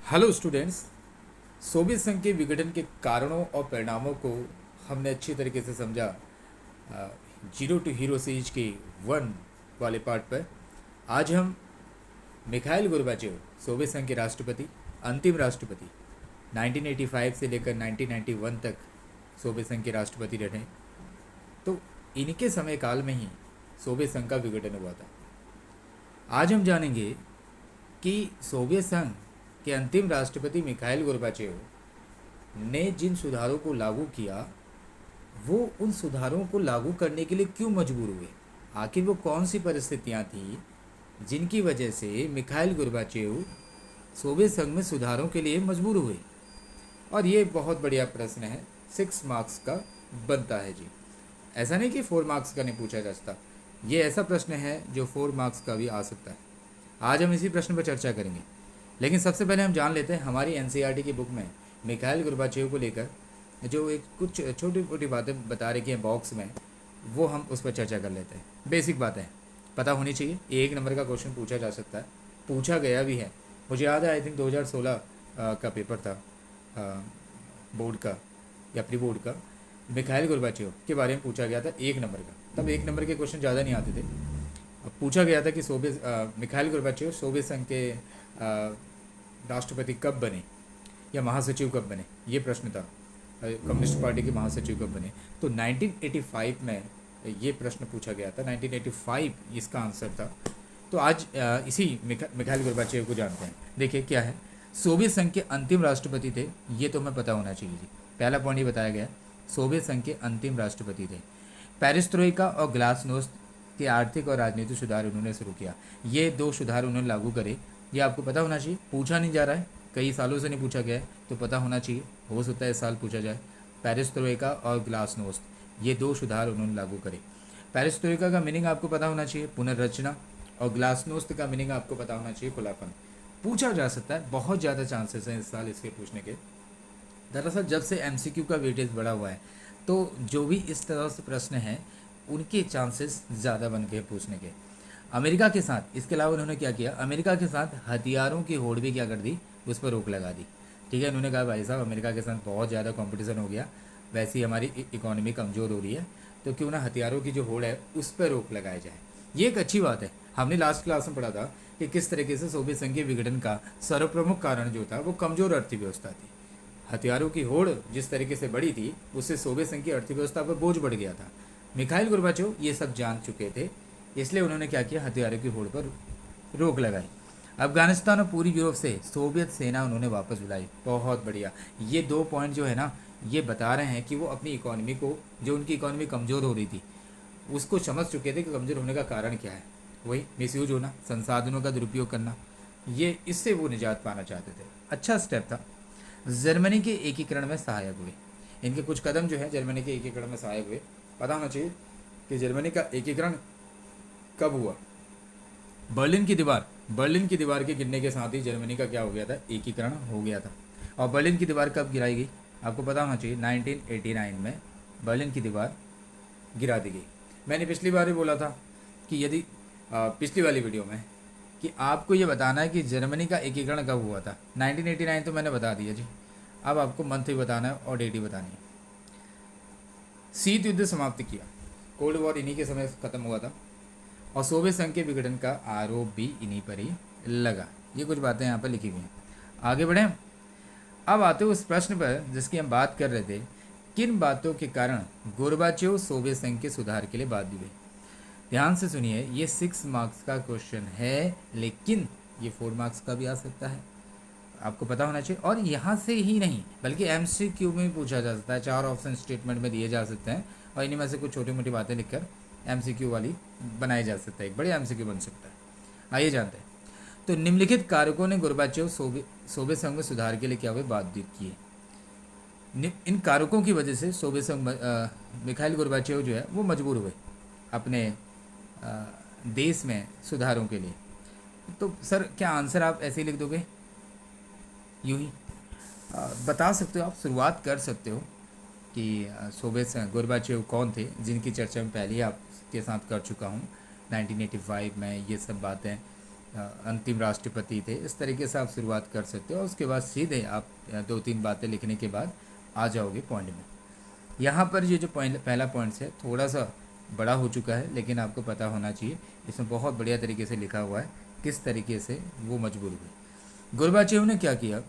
Hello students. Soviet संघ के विघटन के कारणों और परिणामों को हमने अच्छी तरीके से समझा जीरो टू हीरो सीरीज के 1 वाले पार्ट पर। आज हम मिखाइल गोर्बाचेव, सोवियत संघ के राष्ट्रपति, अंतिम राष्ट्रपति, 1985 से लेकर 1991 तक सोवियत संघ के राष्ट्रपति रहे। तो इनके समय काल में ही सोवियत संघ का विघटन हुआ था। आज हम जानेंगे कि सोवियत संघ के अंतिम राष्ट्रपति मिखाइल गोर्बाचेव ने जिन सुधारों को लागू किया, वो उन सुधारों को लागू करने के लिए क्यों मजबूर हुए। आखिर वो कौन सी परिस्थितियां थी जिनकी वजह से मिखाइल गोर्बाचेव सोवियत संघ में सुधारों के लिए मजबूर हुए। और ये बहुत बढ़िया प्रश्न है, 6 मार्क्स का बनता है जी। ऐसा नहीं कि 4 मार्क्स का नहीं पूछा जा सकता, ये ऐसा प्रश्न है जो 4 मार्क्स का भी आ सकता है। आज हम इसी प्रश्न पर चर्चा करेंगे, लेकिन सबसे पहले हम जान लेते हैं हमारी एनसीईआरटी की बुक में मिखाइल गोर्बाचेव को लेकर जो एक कुछ छोटी छोटी बातें बता रखी हैं बॉक्स में, वो हम उस पर चर्चा कर लेते हैं। बेसिक बातें पता होनी चाहिए। 1 नंबर का क्वेश्चन पूछा जा सकता है, पूछा गया भी है। मुझे याद है, आई थिंक 2016 का पेपर था बोर्ड का या प्री बोर्ड का, मिखाइल गोर्बाचेव के बारे में पूछा गया था 1 नंबर का। तब 1 नंबर के क्वेश्चन ज़्यादा नहीं आते थे। पूछा गया था कि मिखाइल गोर्बाचेव सोवियत संघ के राष्ट्रपति कब बने या महासचिव कब बने, ये प्रश्न था। कम्युनिस्ट पार्टी के महासचिव कब बने, तो 1985 में ये प्रश्न पूछा गया था। 1985 इसका आंसर था। तो आज इसी मिखाइल गोर्बाचेव को जानते हैं। देखिए क्या है, सोवियत संघ के अंतिम राष्ट्रपति थे, ये तो हमें पता होना चाहिए जी। पहला पॉइंट ये बताया गया, सोवियत संघ के अंतिम राष्ट्रपति थे। पेरिस्ट्रोइका और ग्लासनोस्त के आर्थिक और राजनीतिक सुधार उन्होंने शुरू किया। ये 2 सुधार उन्होंने लागू करे, ये आपको पता होना चाहिए। पूछा नहीं जा रहा है, कई सालों से नहीं पूछा गया है, तो पता होना चाहिए। हो सकता है इस साल पूछा जाए। पेरिस्ट्रोइका और ग्लासनोस्त, ये 2 सुधार उन्होंने लागू करे। पेरिस्ट्रोइका का मीनिंग आपको पता होना चाहिए, पुनर्रचना, और ग्लासनोस्त का मीनिंग आपको पता होना चाहिए, खुलापन। पूछा जा सकता है, बहुत ज़्यादा चांसेस हैं इस साल इसके पूछने के। दरअसल जब से एमसीक्यू का वेटेज बढ़ा हुआ है, तो जो भी इस तरह से प्रश्न हैं उनके चांसेस ज़्यादा बन गए पूछने के। अमेरिका के साथ, इसके अलावा उन्होंने क्या किया, अमेरिका के साथ हथियारों की होड़ भी क्या कर दी, उस पर रोक लगा दी। ठीक है, उन्होंने कहा भाई साहब अमेरिका के साथ बहुत ज़्यादा कंपटीशन हो गया, वैसे ही हमारी इकोनॉमी कमज़ोर हो रही है, तो क्यों ना हथियारों की जो होड़ है उस पर रोक लगाई जाए। ये एक अच्छी बात है। हमने लास्ट क्लास में पढ़ा था कि किस तरीके से सोवियत संघ के विघटन का सर्वप्रमुख कारण जो था वो कमज़ोर अर्थव्यवस्था थी। हथियारों की होड़ जिस तरीके से बढ़ी थी, उससे सोवियत संघ की अर्थव्यवस्था पर बोझ बढ़ गया था। मिखाइल गोर्बाचेव ये सब जान चुके थे, इसलिए उन्होंने क्या किया, हथियारों की होड़ पर रोक लगाई। अफगानिस्तान और पूरी यूरोप से सोवियत सेना उन्होंने वापस बुलाई। बहुत बढ़िया। ये 2 पॉइंट जो है ना, ये बता रहे हैं कि वो अपनी इकोनॉमी को, जो उनकी इकोनॉमी कमज़ोर हो रही थी, उसको समझ चुके थे कि कमज़ोर होने का कारण क्या है। वही मिसयूज होना, संसाधनों का दुरुपयोग करना, ये इससे वो निजात पाना चाहते थे। अच्छा स्टेप था। जर्मनी के एकीकरण में सहायक हुए। इनके कुछ कदम जो है जर्मनी के एकीकरण में सहायक हुए। पता होना चाहिए कि जर्मनी का एकीकरण कब हुआ। बर्लिन की दीवार के गिरने के साथ ही जर्मनी का क्या हो गया था, एकीकरण हो गया था। और बर्लिन की दीवार कब गिराई गई, आपको पता होना चाहिए, 1989 में बर्लिन की दीवार गिरा दी गई। मैंने पिछली बार भी बोला था कि यदि पिछली वाली वीडियो में कि आपको ये बताना है कि जर्मनी का एकीकरण कब हुआ था। 1989 तो मैंने बता दिया जी, अब आपको मंथ ही बताना है और डेट ही बतानी है। शीत युद्ध समाप्त किया, कोल्ड वॉर इन्हीं के समय ख़त्म हुआ था, और सोवियत संघ के विघटन का आरोप भी इन्हीं पर ही लगा। ये कुछ बातें यहाँ पर लिखी हुई हैं। आगे बढ़ें। अब आते उस प्रश्न पर जिसकी हम बात कर रहे थे, किन बातों के कारण गोर्बाचेव सोवियत संघ के सुधार के लिए बाध्य हुए। ध्यान से सुनिए, ये 6 मार्क्स का क्वेश्चन है, लेकिन ये 4 मार्क्स का भी आ सकता है, आपको पता होना चाहिए। और यहाँ से ही नहीं बल्कि एमसीक्यू में भी पूछा जा सकता है, 4 ऑप्शन स्टेटमेंट में दिए जा सकते हैं, और इन्हीं में से कुछ छोटी मोटी बातें लिखकर एमसीक्यू वाली बनाई जा सकता है, एक बड़े एमसीक्यू बन सकता है। आइए जानते हैं। तो निम्नलिखित कारकों ने गोर्बाचेव सोवियत संघ में सुधार के लिए क्या हुए, बाध्य किए। इन कारकों की वजह से सोवियत संघ मिखाइल गोर्बाचेव जो है वो मजबूर हुए अपने देश में सुधारों के लिए। तो सर क्या आंसर आप ऐसे ही लिख दोगे, यूं ही बता सकते हो, आप शुरुआत कर सकते हो कि सोवियत संघ गोर्बाचेव कौन थे, जिनकी चर्चा मैं पहले ही आपके साथ कर चुका हूँ 1985 में। ये सब बातें अंतिम राष्ट्रपति थे। इस तरीके से आप शुरुआत कर सकते हो और उसके बाद सीधे आप 2-3 बातें लिखने के बाद आ जाओगे पॉइंट में। यहाँ पर ये जो पॉइंट पहला पॉइंट्स है थोड़ा सा बड़ा हो चुका है, लेकिन आपको पता होना चाहिए इसमें बहुत बढ़िया तरीके से लिखा हुआ है किस तरीके से वो मजबूर हुए। गोर्बाचेव ने क्या किया,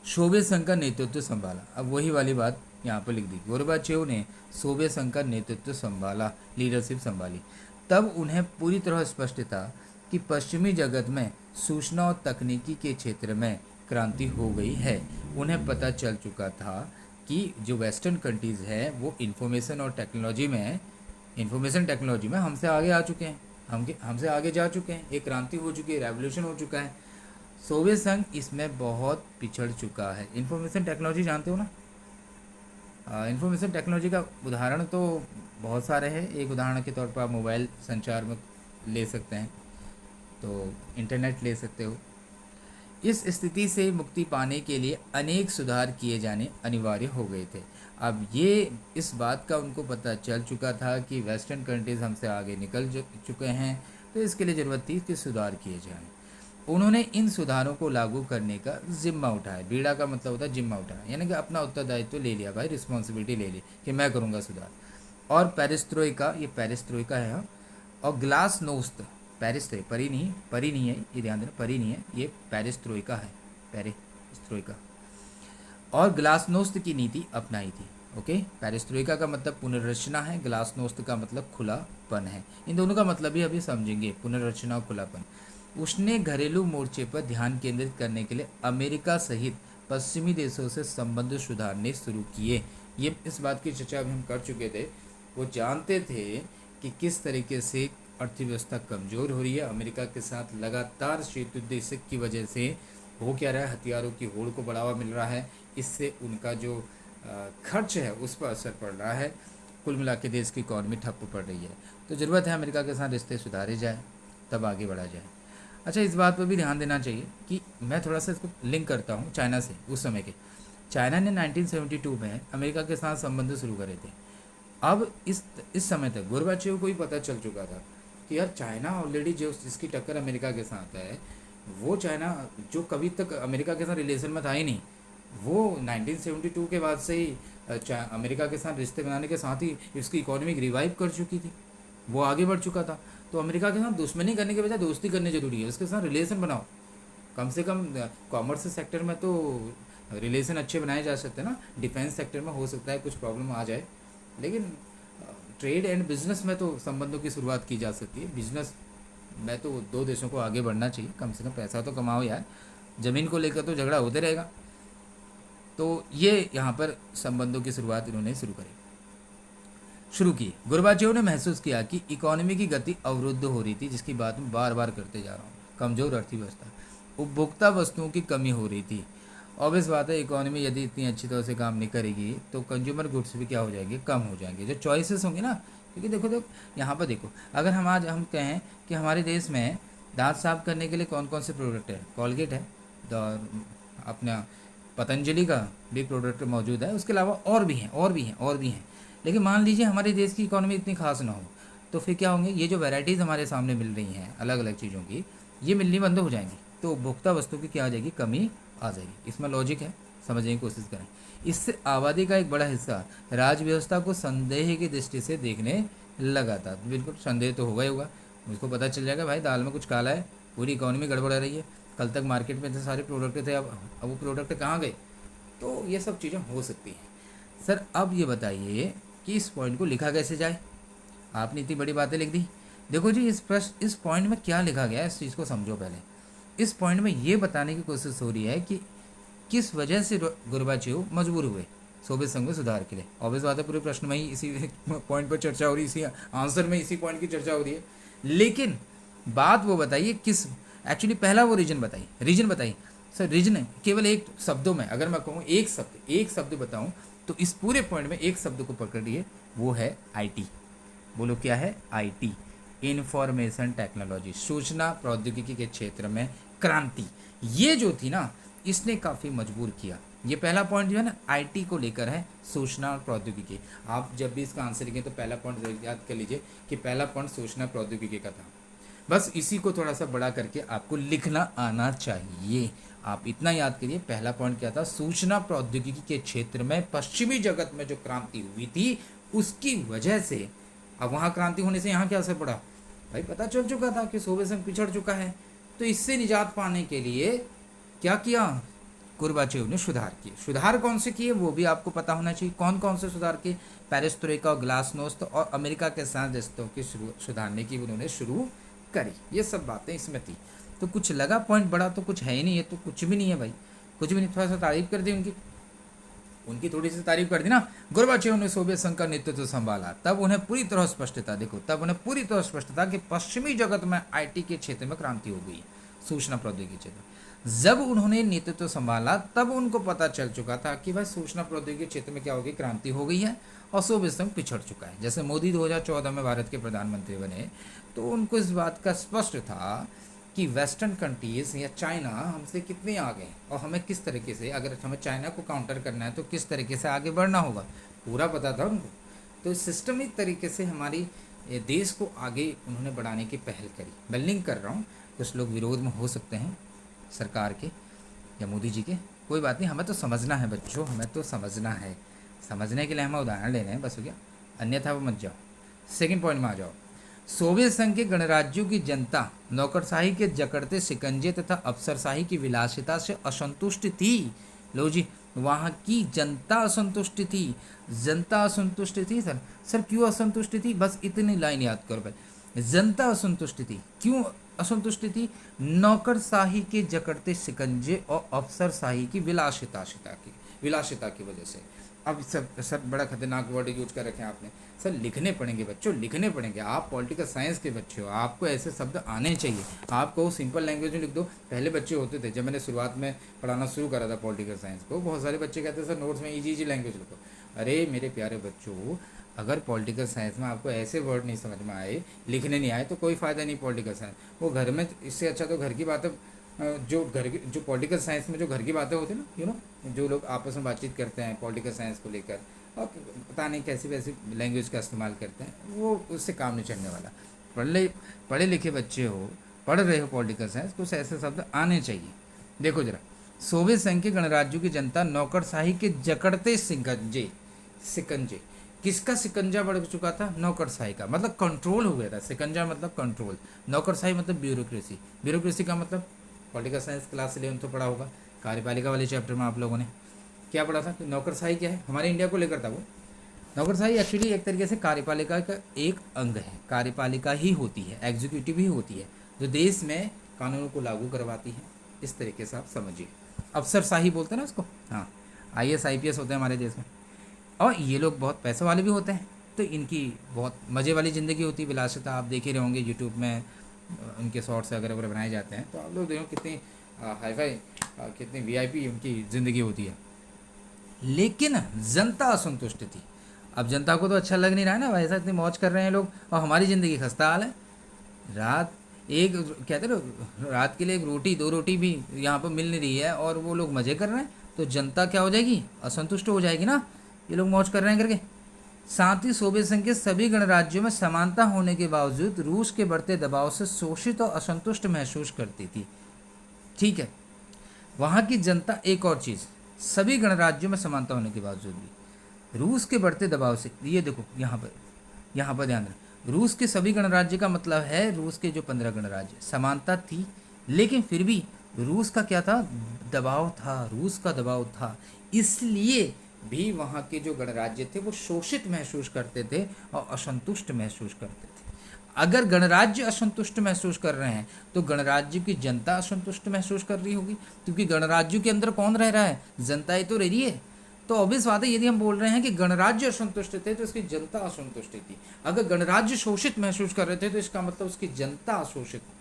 सोवियत संघ का नेतृत्व संभाला। अब वही वाली बात यहाँ पर लिख दी, गोर्बाचेव ने सोवियत संघ का नेतृत्व संभाला, लीडरशिप संभाली। तब उन्हें पूरी तरह स्पष्ट था कि पश्चिमी जगत में सूचना और तकनीकी के क्षेत्र में क्रांति हो गई है। उन्हें पता चल चुका था कि जो वेस्टर्न कंट्रीज़ है वो इंफॉर्मेशन टेक्नोलॉजी में हमसे आगे आ चुके हैं, हमसे आगे जा चुके हैं। एक क्रांति हो चुकी है, रेवोल्यूशन हो चुका है। सोवियत संघ इसमें बहुत पिछड़ चुका है। इंफॉर्मेशन टेक्नोलॉजी जानते हो ना, इंफॉर्मेशन टेक्नोलॉजी का उदाहरण तो बहुत सारे हैं। एक उदाहरण के तौर पर आप मोबाइल संचार में ले सकते हैं, तो इंटरनेट ले सकते हो। इस स्थिति से मुक्ति पाने के लिए अनेक सुधार किए जाने अनिवार्य हो गए थे। अब ये इस बात का उनको पता चल चुका था कि वेस्टर्न कंट्रीज़ हमसे आगे निकल चुके हैं, तो इसके लिए ज़रूरत थी कि सुधार किए जाएं। उन्होंने इन सुधारों को लागू करने का जिम्मा उठाया। बीड़ा का मतलब होता है जिम्मा उठाया, यानी कि अपना उत्तरदायित्व तो ले लिया भाई, रिस्पॉन्सिबिलिटी ले ली कि मैं करूँगा सुधार। और पेरिस्ट्रोइका, ये पेरिस्ट्रोइका है हाँ, और ग्लासनोस्त, परी नहीं है, ये ध्यान देना, परी नहीं है, ये पेरिस्ट्रोइका है, पेरिस्ट्रोइका, और ग्लासनोस्त की नीति अपनाई थी। ओके, पेरिस्ट्रोइका का मतलब पुनर्रचना है, ग्लासनोस्त का मतलब खुलापन है। इन दोनों का मतलब भी अभी समझेंगे, पुनर्रचना और खुलापन। उसने घरेलू मोर्चे पर ध्यान केंद्रित करने के लिए अमेरिका सहित पश्चिमी देशों से संबंध सुधारने शुरू किए। ये इस बात की चर्चा भी हम कर चुके थे। वो जानते थे कि किस तरीके से अर्थव्यवस्था कमज़ोर हो रही है। अमेरिका के साथ लगातार शीत युद्ध की वजह से हो क्या रहा है, हथियारों की होड़ को बढ़ावा मिल रहा है। इससे उनका जो खर्च है उस पर असर पड़ रहा है। कुल मिला के देश की इकॉनमी ठप्प पड़ रही है। तो ज़रूरत है अमेरिका के साथ रिश्ते सुधारे जाए, तब आगे बढ़ा जाए। अच्छा, इस बात पर भी ध्यान देना चाहिए कि मैं थोड़ा सा इसको लिंक करता हूँ चाइना से। उस समय के चाइना ने 1972 में अमेरिका के साथ संबंध शुरू करे थे। अब इस समय तक गोर्बाचेव को भी पता चल चुका था कि यार चाइना ऑलरेडी जो जिसकी टक्कर अमेरिका के साथ है, वो चाइना जो कभी तक अमेरिका के साथ रिलेशन में था ही नहीं, वो 1972 के बाद से ही अमेरिका के साथ रिश्ते बनाने के साथ ही इसकी इकोनॉमी रिवाइव कर चुकी थी, वो आगे बढ़ चुका था। तो अमेरिका के साथ दुश्मनी करने के बजाय दोस्ती करनी जरूरी है, उसके साथ रिलेशन बनाओ। कम से कम कॉमर्स सेक्टर में तो रिलेशन अच्छे बनाए जा सकते हैं ना। डिफेंस सेक्टर में हो सकता है कुछ प्रॉब्लम आ जाए, लेकिन ट्रेड एंड बिजनेस में तो संबंधों की शुरुआत की जा सकती है। बिजनेस में तो दो देशों को आगे बढ़ना चाहिए, कम से कम पैसा तो कमाओ यार, ज़मीन को लेकर तो झगड़ा होते रहेगा। तो ये यहाँ पर संबंधों की शुरुआत इन्होंने शुरू की। गोर्बाचेव ने महसूस किया कि इकोनॉमी की गति अवरुद्ध हो रही थी, जिसकी बात मैं बार बार करते जा रहा हूँ। कमज़ोर अर्थव्यवस्था, उपभोक्ता वस्तुओं की कमी हो रही थी। ऑब्वियस बात है, इकोनॉमी यदि इतनी अच्छी तरह से काम नहीं करेगी तो कंज्यूमर गुड्स भी क्या हो जाएंगे, कम हो जाएंगे। जो चॉइसेस होंगी ना, क्योंकि देखो यहाँ पर देखो, अगर हम कहें कि हमारे देश में दांत साफ करने के लिए कौन कौन से प्रोडक्ट है, कॉलगेट है, और अपना पतंजलि का भी प्रोडक्ट मौजूद है, उसके अलावा और भी हैं। लेकिन मान लीजिए हमारे देश की इकोनॉमी इतनी खास ना हो, तो फिर क्या होंगे, ये जो वैराइटीज़ हमारे सामने मिल रही हैं अलग अलग चीज़ों की, ये मिलनी बंद हो जाएंगी। तो उपभोक्ता वस्तु की क्या आ जाएगी, कमी आ जाएगी। इसमें लॉजिक है, समझने की कोशिश करें। इससे आबादी का एक बड़ा हिस्सा राज व्यवस्था को संदेह की दृष्टि से देखने लगा था। बिल्कुल संदेह तो होगा ही होगा, उसको पता चल जाएगा भाई दाल में कुछ काला है, पूरी इकोनॉमी गड़बड़ रही है। कल तक मार्केट में इतने सारे प्रोडक्ट थे, अब वो प्रोडक्ट कहाँ गए। तो ये सब चीज़ें हो सकती हैं। सर अब ये बताइए कि इस पॉइंट को लिखा कैसे जाए। आपने इतनी बड़ी बातें लिख दी। देखो जी, इस पॉइंट में क्या लिखा गया है, इस चीज़ को समझो पहले। इस पॉइंट में ये बताने की कोशिश हो रही है कि किस वजह से गोर्बाचेव मजबूर हुए सोवियत संघ में सुधार के लिए। ऑब्वियस बात है, पूरे प्रश्न में ही इसी पॉइंट पर चर्चा हो रही है, इसी आंसर में इसी पॉइंट की चर्चा हो रही है। लेकिन बात वो बताइए किस, एक्चुअली पहला वो रीजन बताइए। सर रीजन केवल एक शब्दों में अगर मैं कहूँ एक शब्द बताऊँ तो इस पूरे पॉइंट में एक शब्द को पकड़िए, वो है आईटी। बोलो क्या है, आईटी, इंफॉर्मेशन टेक्नोलॉजी, सूचना प्रौद्योगिकी के क्षेत्र में क्रांति। ये जो थी ना, इसने काफ़ी मजबूर किया। ये पहला पॉइंट जो है ना आईटी को लेकर है, सूचना और प्रौद्योगिकी। आप जब भी इसका आंसर लिखें तो पहला पॉइंट याद कर लीजिए कि पहला पॉइंट सूचना प्रौद्योगिकी का था। बस इसी को थोड़ा सा बड़ा करके आपको लिखना आना चाहिए। आप इतना याद करिए, पहला पॉइंट क्या था, सूचना प्रौद्योगिकी के क्षेत्र में पश्चिमी जगत में जो क्रांति हुई थी उसकी वजह से, अब वहाँ क्रांति होने से यहाँ क्या असर पड़ा, भाई पता चल चुका था कि सोवियत संघ पिछड़ चुका है। तो इससे निजात पाने के लिए क्या किया, गोर्बाचेव ने सुधार किए। सुधार कौन से किए वो भी आपको पता होना चाहिए, कौन कौन से सुधार किए, पेरेस्ट्रोइका और ग्लासनोस्त और अमेरिका के साथ रिश्तों की सुधारने की उन्होंने शुरू करी। ये सब बातें इसमें थी। तो कुछ लगा पॉइंट बड़ा तो कुछ है ही नहीं है, तो कुछ भी नहीं है भाई, कुछ भी नहीं। थोड़ा सा तारीफ कर दी उनकी थोड़ी सी तारीफ कर दी ना। गोर्बाचेव ने सोवियत संघ का नेतृत्व संभाला, तब उन्हें पूरी तरह स्पष्टता, देखो तब उन्हें पूरी तरह स्पष्टता कि पश्चिमी जगत में आईटी के क्षेत्र में क्रांति हो गई, सूचना प्रौद्योगिकी क्षेत्र। जब उन्होंने नेतृत्व संभाला तब उनको पता चल चुका था कि भाई सूचना प्रौद्योगिकी क्षेत्र में क्या हो गई, क्रांति हो गई है और सोवियत संघ पिछड़ चुका है। जैसे मोदी 2014 में भारत के प्रधानमंत्री बने तो उनको इस बात का स्पष्ट था कि वेस्टर्न कंट्रीज या चाइना हमसे कितने आगे हैं और हमें किस तरीके से, अगर हमें चाइना को काउंटर करना है तो किस तरीके से आगे बढ़ना होगा, पूरा पता था उनको। तो सिस्टमिक तरीके से हमारी देश को आगे उन्होंने बढ़ाने की पहल करी। मैं लिंक कर रहा हूँ, कुछ लोग विरोध में हो सकते हैं सरकार के या मोदी जी के, कोई बात नहीं, हमें तो समझना है बच्चों, हमें तो समझना है, समझने के लिए हमें उदाहरण लेने हैं बस, हो गया, अन्यथा वो मत जाओ। सेकेंड पॉइंट में आ जाओ। सोवियत संघ के गणराज्यों की जनता नौकरशाही के जकड़ते शिकंजे तथा अफसरशाही की विलासिता से असंतुष्ट थी। लो जी, वहाँ की जनता असंतुष्ट थी, जनता असंतुष्ट थी। सर क्यों असंतुष्ट थी, बस इतनी लाइन याद करो भाई, जनता असंतुष्ट थी, क्यों असंतुष्ट थी, नौकरशाही के जकड़ते शिकंजे और अफसरशाही की विलासिता की वजह से। अब सर बड़ा खतरनाक वर्ड यूज कर रखे हैं आपने, सर लिखने पड़ेंगे बच्चों, लिखने पड़ेंगे। आप पॉलिटिकल साइंस के बच्चे हो, आपको ऐसे शब्द आने चाहिए। आपको सिंपल लैंग्वेज में लिख दो। पहले बच्चे होते थे, जब मैंने शुरुआत में पढ़ाना शुरू करा था पॉलिटिकल साइंस को, बहुत सारे बच्चे कहते सर नोट्स में इजी लैंग्वेज लिखो। अरे मेरे प्यारे बच्चों, अगर पॉलिटिकल साइंस में आपको ऐसे वर्ड नहीं समझ में आए, लिखने नहीं आए, तो कोई फ़ायदा नहीं पॉलिटिकल साइंस। वो घर में, इससे अच्छा तो घर की बातें, जो पॉलिटिकल साइंस में जो घर की बातें होती हैं ना, जो लोग आपस में बातचीत करते हैं पॉलिटिकल साइंस को लेकर, और पता नहीं कैसी वैसी लैंग्वेज का इस्तेमाल करते हैं, वो उससे काम नहीं चलने वाला। पढ़े लिखे बच्चे हो, पढ़ रहे हो पॉलिटिकल साइंस, कुछ ऐसे शब्द आने चाहिए। देखो जरा, सोवियत संघ के गणराज्यों की जनता नौकरशाही के जकड़ते शिकंजे, किसका शिकंजा बढ़ चुका था, नौकरशाही का, मतलब कंट्रोल हो गया था। शिकंजा मतलब कंट्रोल, नौकरशाही मतलब ब्यूरोक्रेसी। ब्यूरोक्रेसी का मतलब पॉलिटिकल साइंस क्लास 11 तो पढ़ा होगा, कार्यपालिका वाले चैप्टर में आप लोगों ने क्या पढ़ा था कि नौकरशाही क्या है, हमारे इंडिया को लेकर था वो। नौकरशाही एक्चुअली एक तरीके से कार्यपालिका का एक अंग है, कार्यपालिका ही होती है, एग्जीक्यूटिव ही होती है, जो देश में कानूनों को लागू करवाती है। इस तरीके से आप समझिए, अफसरशाही बोलते हैं ना उसको, हाँ, IAS IPS होते हैं हमारे देश में, और ये लोग बहुत पैसे वाले भी होते हैं, तो इनकी बहुत मज़े वाली ज़िंदगी होती है, विलासिता। आप देख ही रहे होंगे यूट्यूब में उनके शॉर्ट्स अगर बनाए जाते हैं, तो आप लोग देखो कितनी हाई फाई, कितनी VIP उनकी ज़िंदगी होती है। लेकिन जनता असंतुष्ट थी। अब जनता को तो अच्छा लग नहीं रहा है ना भाई, ऐसा इतनी मौज कर रहे हैं लोग और हमारी ज़िंदगी खस्ता हाल है। रात एक कहते ना, रात के लिए एक रोटी 2 रोटी भी यहाँ पर मिल नहीं रही है और वो लोग मज़े कर रहे हैं, तो जनता क्या हो जाएगी, असंतुष्ट हो जाएगी ना, ये लोग मौज कर रहे हैं करके। साथ ही सोवियत संघ के सभी गणराज्यों में समानता होने के बावजूद रूस के बढ़ते दबाव से शोषित और असंतुष्ट महसूस करती थी। ठीक है, वहाँ की जनता, एक और चीज़, सभी गणराज्यों में समानता होने के बावजूद भी रूस के बढ़ते दबाव से, ये देखो यहाँ पर ध्यान रखें, रूस के सभी गणराज्य का मतलब है रूस के जो 15 गणराज्य, समानता थी, लेकिन फिर भी रूस का क्या था, दबाव था, रूस का दबाव था, इसलिए भी वहाँ के जो गणराज्य थे वो शोषित महसूस करते थे और असंतुष्ट महसूस करते थे। अगर गणराज्य असंतुष्ट महसूस कर रहे हैं तो गणराज्य की जनता असंतुष्ट महसूस कर रही होगी, क्योंकि गणराज्य के अंदर कौन रह रहा है, जनता ही तो रह रही है। तो ऑब्वियस बात है, यदि हम बोल रहे हैं कि गणराज्य असंतुष्ट थे तो उसकी जनता असंतुष्ट थी। अगर गणराज्य शोषित महसूस कर रहे थे तो इसका मतलब उसकी जनता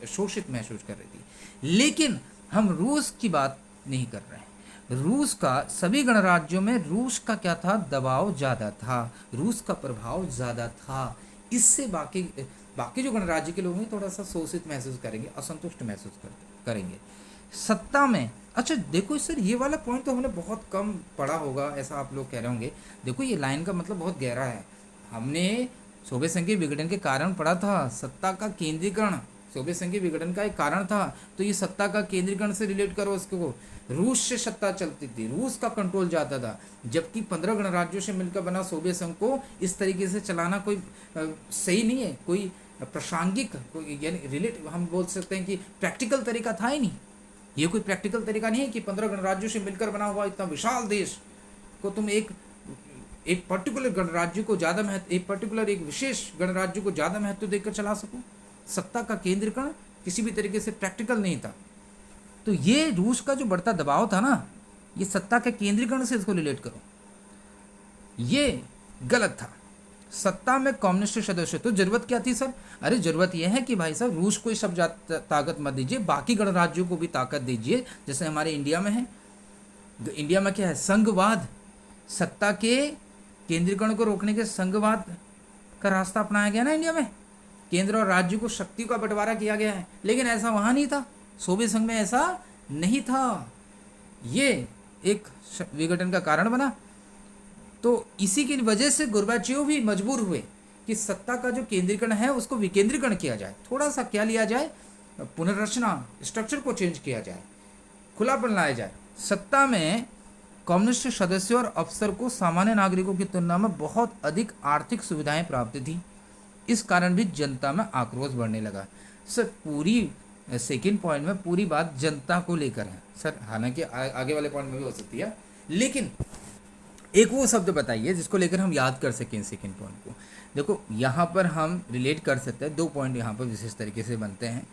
शोषित महसूस कर रही थी। लेकिन हम रूस की बात नहीं कर रहे हैं। रूस का सभी गणराज्यों में रूस का क्या था, दबाव ज़्यादा था, रूस का प्रभाव ज़्यादा था। इससे बाकी जो गणराज्य के लोग हैं थोड़ा सा शोषित महसूस करेंगे, असंतुष्ट महसूस करेंगे। सत्ता में, अच्छा देखो सर ये वाला पॉइंट तो हमने बहुत कम पढ़ा होगा, ऐसा आप लोग कह रहे होंगे। देखो ये लाइन का मतलब बहुत गहरा है। हमने सोवियत संघ के विघटन के कारण पढ़ा था, सत्ता का केंद्रीकरण, सोवियत संघ के विघटन का एक कारण था। तो ये सत्ता का केंद्रीकरण से रिलेट करो उसको। रूस से सत्ता चलती थी, रूस का कंट्रोल जाता था, जबकि 15 गणराज्यों से मिलकर बना सोवियत संघ को इस तरीके से चलाना कोई सही नहीं है, कोई प्रासंगिक, कोई यानी रिलेट हम बोल सकते हैं कि प्रैक्टिकल तरीका था ही नहीं। ये कोई प्रैक्टिकल तरीका नहीं है कि 15 गणराज्यों से मिलकर बना हुआ इतना विशाल देश को तुम एक पर्टिकुलर गणराज्य को ज़्यादा महत्व, एक विशेष गणराज्य को ज़्यादा महत्व देकर चला सको। सत्ता का केंद्रीकरण किसी भी तरीके से प्रैक्टिकल नहीं था। तो ये रूस का जो बढ़ता दबाव था ना, ये सत्ता के केंद्रीकरण से इसको रिलेट करो, ये गलत था। सत्ता में कम्युनिस्ट सदस्य, तो जरूरत क्या थी सर? अरे जरूरत यह है कि भाई साहब रूस को ही सब ताकत मत दीजिए, बाकी गणराज्यों को भी ताकत दीजिए, जैसे हमारे इंडिया में है। इंडिया में क्या है? संघवाद, सत्ता के केंद्रीकरण को रोकने के संघवाद का रास्ता अपनाया गया ना इंडिया में। केंद्र और राज्य को शक्ति का बंटवारा किया गया है, लेकिन ऐसा वहाँ नहीं था, सोवियत संघ में ऐसा नहीं था। ये एक विघटन का कारण बना। तो इसी की वजह से गोर्बाचेव भी मजबूर हुए कि सत्ता का जो केंद्रीकरण है उसको विकेंद्रीकरण किया जाए, थोड़ा सा क्या लिया जाए, पुनर्रचना, स्ट्रक्चर को चेंज किया जाए, खुलापन लाया जाए। सत्ता में कम्युनिस्ट सदस्यों और अफसर को सामान्य नागरिकों की तुलना में बहुत अधिक आर्थिक सुविधाएं प्राप्त थी। इस कारण भी जनता में आक्रोश बढ़ने लगा। सर पूरी सेकेंड पॉइंट में पूरी बात जनता को लेकर है सर, हालांकि आगे वाले पॉइंट में भी हो सकती है, लेकिन एक वो शब्द बताइए जिसको लेकर हम याद कर सकें सेकेंड पॉइंट को। देखो यहाँ पर हम रिलेट कर सकते हैं, दो पॉइंट यहाँ पर विशेष तरीके से बनते हैं।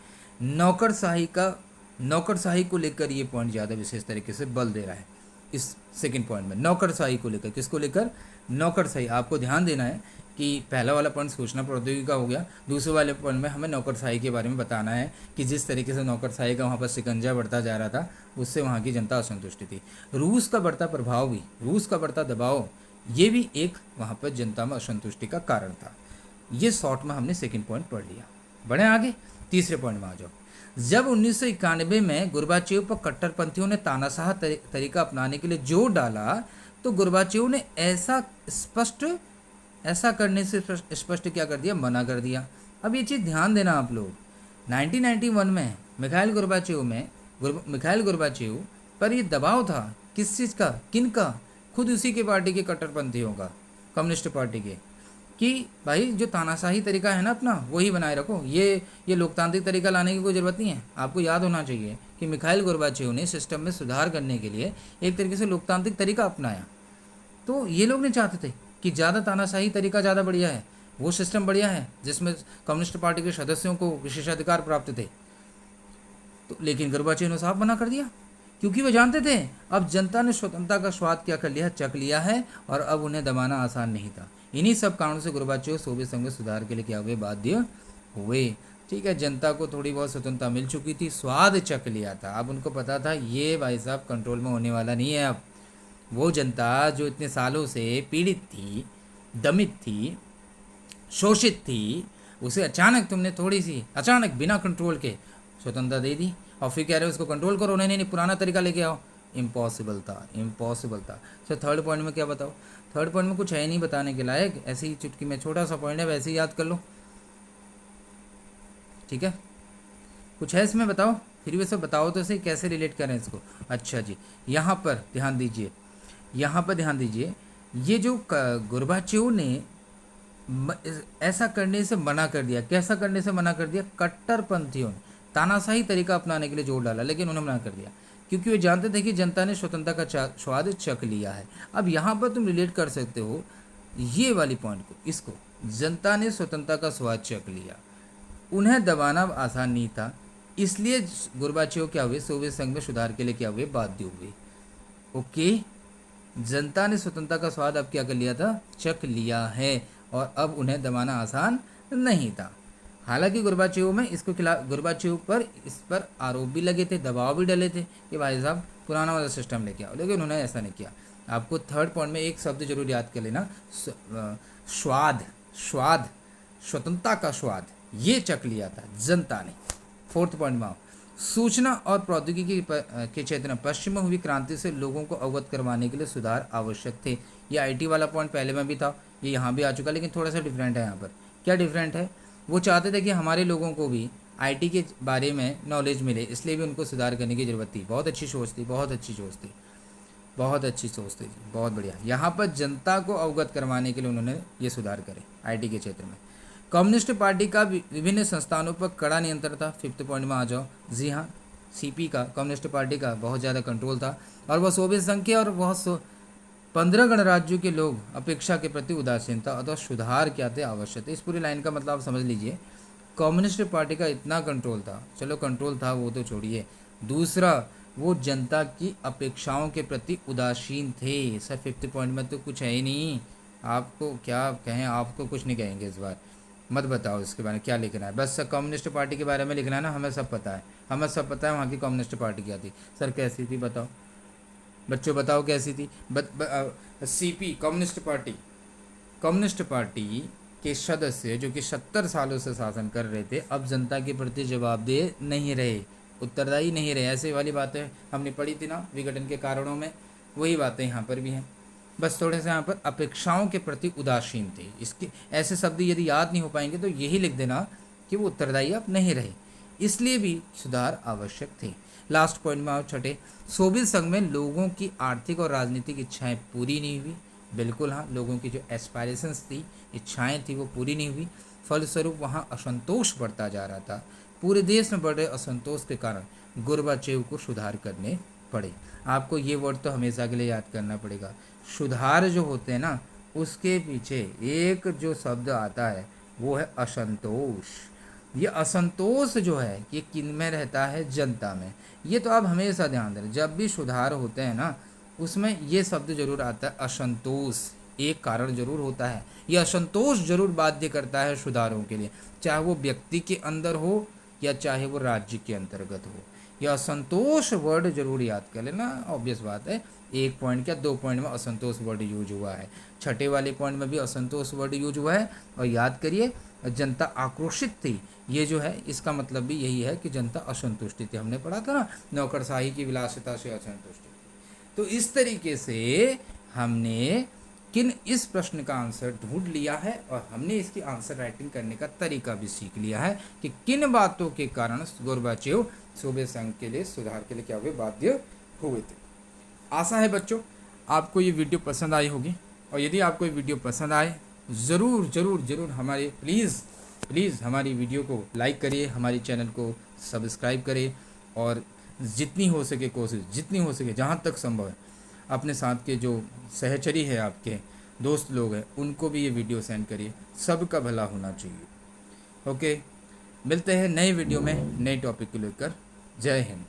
नौकरशाही को लेकर ये पॉइंट ज़्यादा विशेष तरीके से बल दे रहा है इस सेकंड पॉइंट में। नौकरशाही को लेकर, किसको लेकर? नौकरशाही। आपको ध्यान देना है कि पहला वाला पॉइंट सूचना प्रौद्योगिकी का हो गया, दूसरे वाले पॉइंट में हमें नौकरशाही के बारे में बताना है कि जिस तरीके से नौकरशाही का वहाँ पर शिकंजा बढ़ता जा रहा था उससे वहाँ की जनता असंतुष्टि थी। रूस का बढ़ता प्रभाव भी, रूस का बढ़ता दबाव, ये भी एक वहाँ पर जनता में असंतुष्टि का कारण था। ये शॉर्ट में हमने सेकेंड पॉइंट पढ़ लिया। बढ़े आगे, तीसरे पॉइंट में आ जाओ। जब 1991 में गोर्बाचेव पर कट्टरपंथियों ने तानाशाह तरीका अपनाने के लिए जोर डाला तो गोर्बाचेव ने ऐसा करने से स्पष्ट क्या कर दिया? मना कर दिया। अब ये चीज़ ध्यान देना आप लोग, 1991 में मिखाइल गोर्बाचेव पर ये दबाव था, किस चीज़ का? किन का? खुद उसी के पार्टी के कट्टरपंथियों का, कम्युनिस्ट पार्टी के, कि भाई जो तानाशाही तरीका है ना अपना वही बनाए रखो, ये लोकतांत्रिक तरीका लाने की कोई ज़रूरत नहीं है। आपको याद होना चाहिए कि मिखाइल गोर्बाचेव ने सिस्टम में सुधार करने के लिए एक तरीके से लोकतांत्रिक तरीका अपनाया। तो ये लोग नहीं चाहते थे कि ज़्यादा तानाशाही तरीका ज़्यादा बढ़िया है, वो सिस्टम बढ़िया है जिसमें कम्युनिस्ट पार्टी के सदस्यों को विशेषाधिकार प्राप्त थे। तो लेकिन गोर्बाचेव ने साफ मना कर दिया, क्योंकि वो जानते थे अब जनता ने स्वतंत्रता का स्वाद क्या कर लिया, चख लिया है, और अब उन्हें दबाना आसान नहीं था। इन्हीं सब कारणों से गोर्बाचेव सोवियत संघ में सुधार के लिए क्या हुए? बाध्य हुए। ठीक है, जनता को थोड़ी बहुत स्वतंत्रता मिल चुकी थी, स्वाद चख लिया था, अब उनको पता था ये भाई साहब कंट्रोल में होने वाला नहीं है। अब वो जनता जो इतने सालों से पीड़ित थी, दमित थी, शोषित थी, उसे अचानक तुमने थोड़ी सी अचानक बिना कंट्रोल के स्वतंत्रता दे दी, और फिर कह रहे हो उसको कंट्रोल करो, नहीं पुराना तरीका लेके आओ। इम्पॉसिबल था। सर थर्ड पॉइंट में क्या बताओ? थर्ड पॉइंट में कुछ है नहीं बताने के लायक, ऐसे ही चुटकी में छोटा सा पॉइंट है, वैसे ही याद कर लो। ठीक है, कुछ है इसमें बताओ, फिर भी सब बताओ तो सही कैसे रिलेट करें इसको। अच्छा जी, यहाँ पर ध्यान दीजिए, ये जो गोर्बाचेव ने ऐसा करने से मना कर दिया। कैसा करने से मना कर दिया? कट्टरपंथियों ने तानाशाही तरीका अपनाने के लिए जोर डाला, लेकिन उन्होंने मना कर दिया क्योंकि वे जानते थे कि जनता ने स्वतंत्रता का स्वाद चख लिया है। अब यहाँ पर तुम रिलेट कर सकते हो ये वाली पॉइंट को, इसको, जनता ने स्वतंत्रता का स्वाद चख लिया, उन्हें दबाना आसान नहीं था, इसलिए गोर्बाचेव क्या हुए? सोवियत संघ में सुधार के लिए क्या हुए? बाध्य हुए। ओके, जनता ने स्वतंत्रता का स्वाद अब क्या कर लिया था? चख लिया है, और अब उन्हें दबाना आसान नहीं था। हालांकि गोर्बाचेव पर इस पर आरोप भी लगे थे, दबाव भी डले थे कि भाई साहब पुराना वाला सिस्टम लेके आओ, लेकिन उन्होंने ऐसा नहीं किया। आपको थर्ड पॉइंट में एक शब्द जरूर याद कर लेना, स्वाद, स्वतंत्रता का स्वाद, ये चख लिया था जनता ने। फोर्थ पॉइंट में आओ, सूचना और प्रौद्योगिकी के क्षेत्र में पश्चिम में हुई क्रांति से लोगों को अवगत करवाने के लिए सुधार आवश्यक थे। ये आईटी वाला पॉइंट पहले में भी था, ये यहाँ भी आ चुका, लेकिन थोड़ा सा डिफरेंट है। यहाँ पर क्या डिफरेंट है? वो चाहते थे कि हमारे लोगों को भी आईटी के बारे में नॉलेज मिले, इसलिए भी उनको सुधार करने की ज़रूरत थी। बहुत अच्छी सोच थी, बहुत अच्छी सोच थी, बहुत अच्छी सोच थी जी, बहुत बढ़िया। यहाँ पर जनता को अवगत करवाने के लिए उन्होंने ये सुधार करे आईटी के क्षेत्र में। कम्युनिस्ट पार्टी का विभिन्न संस्थानों पर कड़ा नियंत्रण था। फिफ्थ पॉइंट में आ जाओ। जी हाँ, सीपी का, कम्युनिस्ट पार्टी का बहुत ज़्यादा कंट्रोल था, और वह सोवियत संघ के और वह 15 गणराज्यों के लोग अपेक्षा के प्रति उदासीन था, अतः सुधार क्या थे, आवश्यक थे। इस पूरी लाइन का मतलब आप समझ लीजिए, कम्युनिस्ट पार्टी का इतना कंट्रोल था, चलो कंट्रोल था वो तो छोड़िए, दूसरा वो जनता की अपेक्षाओं के प्रति उदासीन थे। सर फिफ्थ पॉइंट में तो कुछ है ही नहीं, आपको क्या कहें, आपको कुछ नहीं कहेंगे इस बार, मत बताओ इसके बारे में क्या लिखना है, बस कम्युनिस्ट पार्टी के बारे में लिखना है ना, हमें सब पता है, हमें सब पता है वहाँ की कम्युनिस्ट पार्टी क्या थी। सर कैसी थी बताओ, बच्चों बताओ कैसी थी। सीपी कम्युनिस्ट पार्टी के सदस्य जो कि 70 सालों से शासन कर रहे थे, अब जनता के प्रति जवाबदेह नहीं रहे, उत्तरदायी नहीं रहे। ऐसे वाली बातें हमने पढ़ी थी ना विघटन के कारणों में, वही बातें यहाँ पर भी हैं। बस थोड़े से यहाँ पर अपेक्षाओं के प्रति उदासीन थे, इसके ऐसे शब्द यदि याद नहीं हो पाएंगे तो यही लिख देना कि वो उत्तरदायी अब नहीं रहे, इसलिए भी सुधार आवश्यक थे। लास्ट पॉइंट में आओ, छठे, सोवियत संघ में लोगों की आर्थिक और राजनीतिक इच्छाएं पूरी नहीं हुई। बिल्कुल हाँ, लोगों की जो एस्पायरेशंस थी, इच्छाएं थी, वो पूरी नहीं हुई। फलस्वरूप वहाँ असंतोष बढ़ता जा रहा था। पूरे देश में बढ़ रहे असंतोष के कारण गोर्बाचेव को सुधार करने पड़े। आपको ये वर्ड तो हमेशा के लिए याद करना पड़ेगा। सुधार जो होते हैं ना, उसके पीछे एक जो शब्द आता है वो है असंतोष। ये असंतोष जो है ये किन में रहता है, जनता में। ये तो आप हमेशा ध्यान दें, जब भी सुधार होते हैं ना उसमें ये शब्द जरूर आता है असंतोष, एक कारण जरूर होता है। ये असंतोष जरूर बाध्य करता है सुधारों के लिए, चाहे वो व्यक्ति के अंदर हो या चाहे वो राज्य के अंतर्गत हो। यह असंतोष वर्ड जरूर याद कर लेना, ऑब्वियस बात है, एक पॉइंट क्या 2 पॉइंट में असंतोष वर्ड यूज हुआ है, छठे वाले पॉइंट में भी असंतोष वर्ड यूज हुआ है। और याद करिए, जनता आक्रोशित थी, ये जो है इसका मतलब भी यही है कि जनता असंतुष्टि थी। हमने पढ़ा था ना, नौकरशाही की विलासिता से असंतुष्टि थी। तो इस तरीके से हमने इस प्रश्न का आंसर ढूंढ लिया है, और हमने इसकी आंसर राइटिंग करने का तरीका भी सीख लिया है कि किन बातों के कारण गोर्बाचेव सोवियत संघ के लिए सुधार के लिए क्या हुए, बाध्य हुए थे। आशा है बच्चों आपको ये वीडियो पसंद आई होगी, और यदि आपको ये वीडियो पसंद आए ज़रूर ज़रूर ज़रूर हमारे प्लीज़ हमारी वीडियो को लाइक करिए, हमारी चैनल को सब्सक्राइब करिए, और जितनी हो सके कोशिश, जितनी हो सके, जहाँ तक संभव है, अपने साथ के जो सहचरी है, आपके दोस्त लोग हैं, उनको भी ये वीडियो सेंड करिए। सबका भला होना चाहिए। ओके, मिलते हैं नए वीडियो में नए टॉपिक को लेकर। जय हिंद।